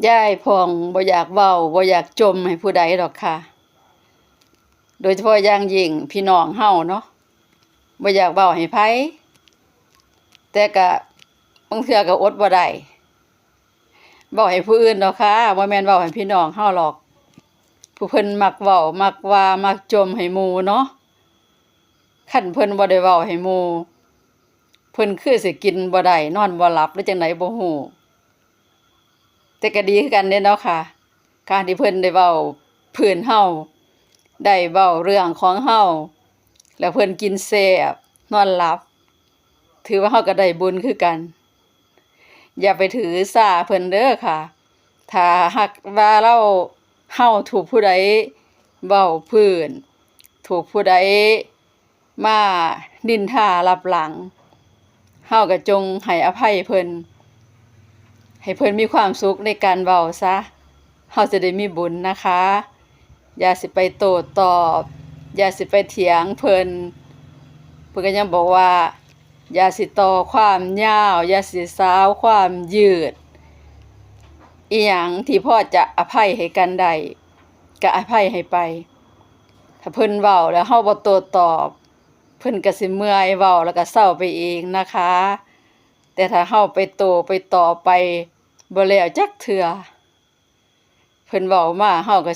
ยายพองบ่อยากเว้าบ่อยากจมให้ผู้ใดดอกค่ะ โดยเฉพาะอย่างยิ่งพี่น้องเฮาเนาะบ่อยากเว้าให้ไผแต่ก็บางเทื่อก็อดบ่ได้เว้าให้ผู้อื่นดอกค่ะบ่แม่นเว้าให้พี่น้องเฮาหรอกผู้เพิ่นมักเว้ามักว่ามักจมให้หมู่เนาะคันเพิ่นบ่ได้เว้าให้หมู่เพิ่นคือสิกินบ่ได้นอนบ่หลับหรือจังไดบ่ฮู้แต่ก็ดีคือกันเด้เนาะค่ะการที่เพิ่นได้เว้าพื้นเฮาได้เว้าเรื่องของเฮาแล้วเพิ่นกินแซ่บนอนหลับถือว่าเฮาก็ได้บุญคือกันอย่าไปถือสาเพิ่นเด้อค่ะถ้าหักว่าเฮาถูกผู้ใดเว้าพื้นถูกผู้ใดมานินทาลับหลังเฮาก็จงให้อภัยเพิ่นให้เพิ่นมีความสุขในการเว้าซะเฮาจะได้มีบุญนะคะอย่าสิไปโต้ตอบอย่าสิไปเถียงเพิ่นก็ยังบอกว่าอย่าสิต่อความยาวอย่าสิสาวความยืดอิหยังที่พอจะอภัยให้กันได้ก็อภัยให้ไปถ้าเพิ่นเว้าแล้วเฮาบ่โต้ตอบเพิ่นก็สิเมื่อยเว้าแล้วก็เซาไปเองนะคะแต่ถ้าเฮาไปโต้ไปตอบไปบ่แล้วจักเทื่อเพิ่นเว้ามาเฮาก็